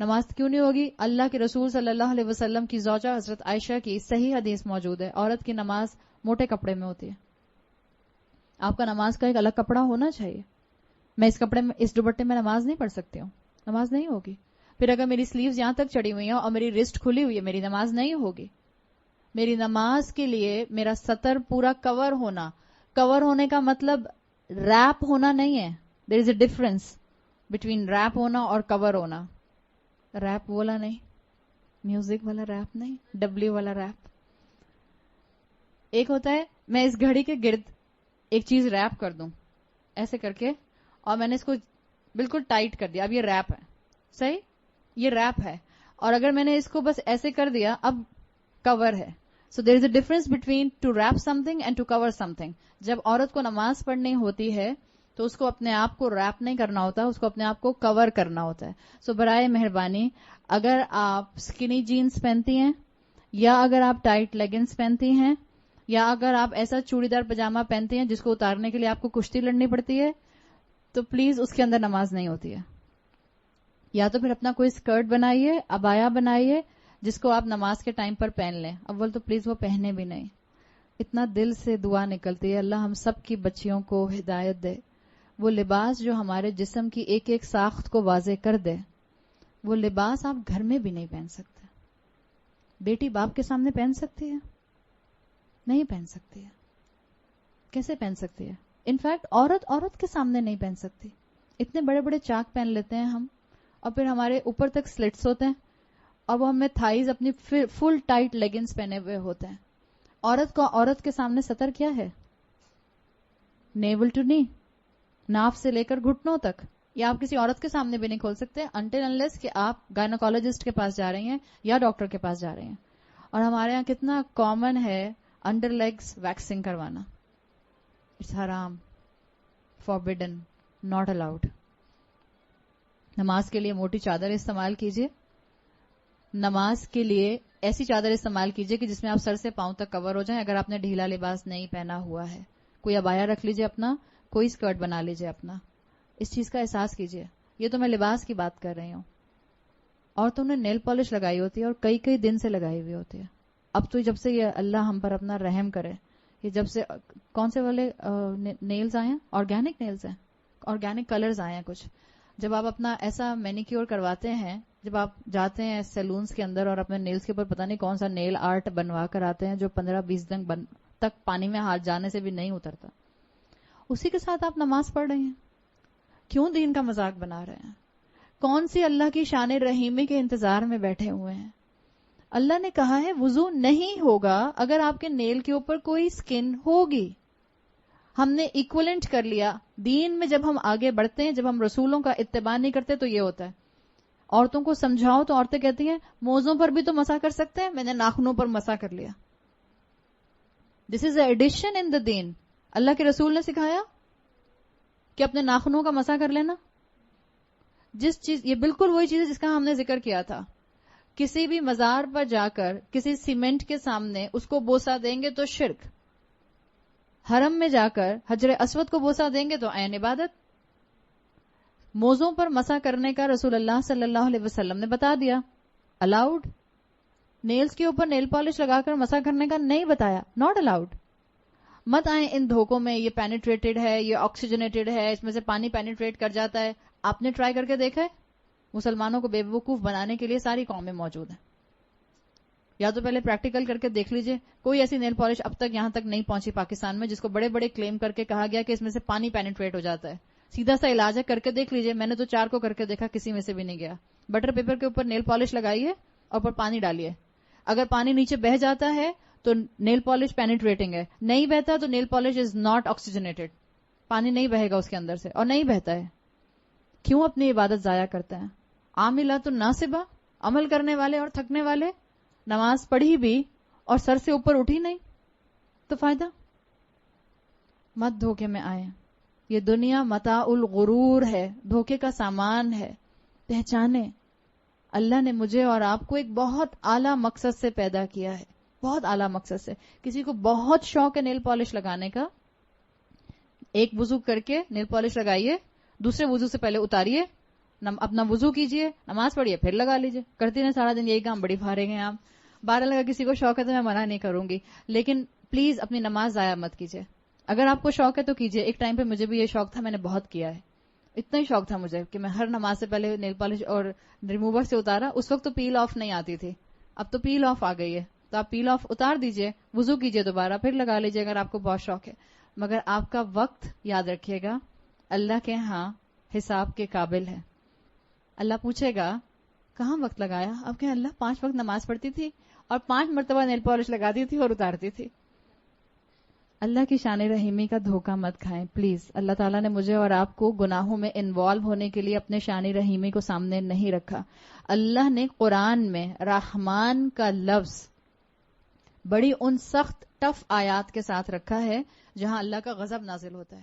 نماز کیوں نہیں ہوگی؟ اللہ کے رسول صلی اللہ علیہ وسلم کی زوجہ حضرت عائشہ کی صحیح حدیث موجود ہے، عورت کی نماز موٹے کپڑے میں ہوتی ہے. آپ کا نماز کا ایک الگ کپڑا ہونا چاہیے. میں اس کپڑے میں، اس دوپٹے میں نماز نہیں پڑھ سکتی ہوں، نماز نہیں ہوگی. پھر اگر میری سلیوز یہاں تک چڑھی ہوئی ہیں اور میری رسٹ کھلی ہوئی ہے، میری نماز نہیں ہوگی. میری نماز کے لیے میرا سطر پورا کور ہونا، کور ہونے کا مطلب ریپ ہونا نہیں ہے. دیر is a difference between rape ہونا اور کور ہونا. ریپ والا نہیں، میوزک والا ریپ نہیں، ڈبلیو والا ریپ. ایک ہوتا ہے میں اس گھڑی کے گرد ایک چیز ریپ کر دوں ایسے کر کے، اور میں نے اس کو بالکل ٹائٹ کر دیا، اب یہ ریپ ہے. صحیح، یہ ریپ ہے. اور اگر میں نے اس کو بس ایسے کر دیا، اب کور ہے. So there is a difference between to wrap something and to cover something. جب عورت کو نماز پڑھنی ہوتی ہے تو اس کو اپنے آپ کو ریپ نہیں کرنا ہوتا، اس کو اپنے آپ کو کور کرنا ہوتا ہے. سو برائے مہربانی اگر آپ اسکنی جینز پہنتی ہیں، یا اگر آپ ٹائٹ لیگنز پہنتی ہیں، یا اگر آپ ایسا چوڑی دار پجامہ پہنتی ہیں جس کو اتارنے کے لیے آپ کو کشتی لڑنی پڑتی ہے، تو پلیز اس کے اندر نماز نہیں ہوتی ہے. یا تو پھر اپنا کوئی اسکرٹ بنائیے، عبایا بنائیے جس کو آپ نماز کے ٹائم پر پہن لیں. اول تو پلیز وہ پہنے بھی نہیں. اتنا دل سے دعا نکلتی ہے اللہ ہم سب کی بچیوں کو ہدایت دے. وہ لباس جو ہمارے جسم کی ایک ایک ساخت کو واضح کر دے، وہ لباس آپ گھر میں بھی نہیں پہن سکتے. بیٹی باپ کے سامنے پہن سکتی ہے؟ نہیں پہن سکتی ہے. کیسے پہن سکتی ہے؟ انفیکٹ عورت کے سامنے نہیں پہن سکتی. اتنے بڑے بڑے چاک پہن لیتے ہیں ہم، اور پھر ہمارے اوپر تک سلٹس ہوتے ہیں، اور وہ ہمیں تھائیز اپنی فل ٹائٹ لیگنز پہنے ہوئے ہوتے ہیں. عورت کے سامنے سطر کیا ہے؟ نیول ٹو نی، ناف سے لے کر گھٹنوں تک. یا آپ کسی عورت کے سامنے بھی نہیں کھول سکتے انٹل انلیس کہ آپ گائنوکالوجسٹ کے پاس جا رہی ہیں یا ڈاکٹر کے پاس جا رہی ہیں. اور ہمارے یہاں کتنا کامن ہے انڈر لیگز ویکسنگ کروانا. اٹس حرام، فوربڈن، ناٹ الاؤڈ. نماز کے لیے موٹی چادر استعمال کیجیے. نماز کے لیے ایسی چادر استعمال کیجیے کہ جس میں آپ سر سے پاؤں تک کور ہو جائیں. اگر آپ نے ڈھیلا لباس نہیں پہنا ہوا ہے، کوئی عبایا رکھ لیجیے اپنا، کوئی اسکرٹ بنا لیجیے اپنا. اس چیز کا احساس کیجیے. یہ تو میں لباس کی بات کر رہی ہوں. عورتوں نے نیل پالش لگائی ہوتی ہے اور کئی کئی دن سے لگائی ہوئی ہوتی ہے. اب تو جب سے یہ اللہ ہم پر اپنا رحم کرے، یہ جب سے کون سے والے نیلز آئے ہیں، آرگینک نیلز ہیں، آرگینک کلرز آئے ہیں کچھ. جب آپ اپنا ایسا مینیکیور کرواتے ہیں، جب آپ جاتے ہیں سیلونز کے اندر اور اپنے نیلز کے اوپر پتہ نہیں کون سا نیل آرٹ بنوا کر آتے ہیں جو 15-20 دن تک پانی میں ہاتھ جانے سے بھی نہیں اترتا، اسی کے ساتھ آپ نماز پڑھ رہے ہیں. کیوں دین کا مذاق بنا رہے ہیں؟ کون سی اللہ کی شان رحیمی کے انتظار میں بیٹھے ہوئے ہیں؟ اللہ نے کہا ہے وضو نہیں ہوگا اگر آپ کے نیل کے اوپر کوئی سکن ہوگی. ہم نے ایکولنٹ کر لیا. دین میں جب ہم آگے بڑھتے ہیں، جب ہم رسولوں کا اتباع نہیں کرتے تو یہ ہوتا ہے. عورتوں کو سمجھاؤ تو عورتیں کہتی ہیں موزوں پر بھی تو مسح کر سکتے ہیں، میں نے ناخنوں پر مسح کر لیا. دس از اے ایڈیشن ان دا دین. اللہ کے رسول نے سکھایا کہ اپنے ناخنوں کا مسح کر لینا. جس چیز، یہ بالکل وہی چیز ہے جس کا ہم نے ذکر کیا تھا. کسی بھی مزار پر جا کر کسی سیمنٹ کے سامنے اس کو بوسہ دیں گے تو شرک. حرم میں جا کر حجر اسود کو بوسہ دیں گے تو عین عبادت. موزوں پر مسح کرنے کا رسول اللہ صلی اللہ علیہ وسلم نے بتا دیا، الاؤڈ. نیلز کے اوپر نیل پالش لگا کر مسح کرنے کا نہیں بتایا، ناٹ الاؤڈ. مت آئیں ان دھوکوں میں، یہ پینیٹریٹڈ ہے، یہ آکسیجنیٹڈ ہے، اس میں سے پانی پینیٹریٹ کر جاتا ہے. آپ نے ٹرائی کر کے دیکھا ہے؟ مسلمانوں کو بے وقوف بنانے کے لیے ساری قومیں موجود ہیں. یا تو پہلے پریکٹیکل کر کے دیکھ لیجئے. کوئی ایسی نیل پالش اب تک یہاں تک نہیں پہنچی پاکستان میں جس کو بڑے بڑے کلیم کر کے کہا گیا کہ اس میں سے پانی پینیٹریٹ ہو جاتا ہے. سیدھا سا علاج ہے، کر کے دیکھ لیجئے. میں نے تو 4 کو کر کے دیکھا، کسی میں سے بھی نہیں گیا. بٹر پیپر کے اوپر نیل پالش لگائیے اور اوپر پانی ڈالیے. اگر پانی نیچے بہ جاتا ہے تو نیل پالش پینیٹریٹنگ ہے، نہیں بہتا تو nail polish is not oxygenated. پانی نہیں بہے گا اس کے اندر سے، اور نہیں بہتا ہے. کیوں اپنی عبادت ضائع کرتے ہیں؟ عاملات الناصبہ، عمل کرنے والے اور تھکنے والے. نماز پڑھی بھی اور سر سے اوپر اٹھی نہیں تو فائدہ. مت دھوکے میں آئے. یہ دنیا متاع الغرور ہے، دھوکے کا سامان ہے. پہچانے اللہ نے مجھے اور آپ کو ایک بہت اعلیٰ مقصد سے پیدا کیا ہے، بہت اعلیٰ مقصد سے. کسی کو بہت شوق ہے نیل پالش لگانے کا، ایک وضو کر کے نیل پالش لگائیے، دوسرے وضو سے پہلے اتاریے اپنا وضو کیجئے, نماز پڑھیے, پھر لگا لیجئے. کرتی رہیں سارا دن یہی کام, بڑی فارغ ہیں آپ. 12 اگر کسی کو شوق ہے تو میں منع نہیں کروں گی, لیکن پلیز اپنی نماز ضائع مت کیجئے. اگر آپ کو شوق ہے تو کیجئے. ایک ٹائم پہ مجھے بھی یہ شوق تھا, میں نے بہت کیا ہے. اتنا ہی شوق تھا مجھے کہ میں ہر نماز سے پہلے نیل پالش اور ریموور سے اتارا. اس وقت تو پیل آف نہیں آتی تھی, اب تو پیل آف آ گئی ہے, تو آپ پیل آف اتار دیجئے, وضو کیجئے دوبارہ, پھر لگا لیجئے اگر آپ کو بہت شوق ہے. مگر آپ کا وقت یاد رکھیے گا اللہ کے ہاں حساب کے قابل ہے. اللہ پوچھے گا کہاں وقت لگایا؟ اب کہ اللہ 5 وقت نماز پڑھتی تھی اور 5 مرتبہ نیل پالش لگاتی تھی اور اتارتی تھی. اللہ کی شان رحیمی کا دھوکہ مت کھائیں پلیز. اللہ تعالیٰ نے مجھے اور آپ کو گناہوں میں انوالو ہونے کے لیے اپنے شان رحیمی کو سامنے نہیں رکھا. اللہ نے قرآن میں رحمان کا لفظ بڑی ان سخت ٹف آیات کے ساتھ رکھا ہے جہاں اللہ کا غضب نازل ہوتا ہے.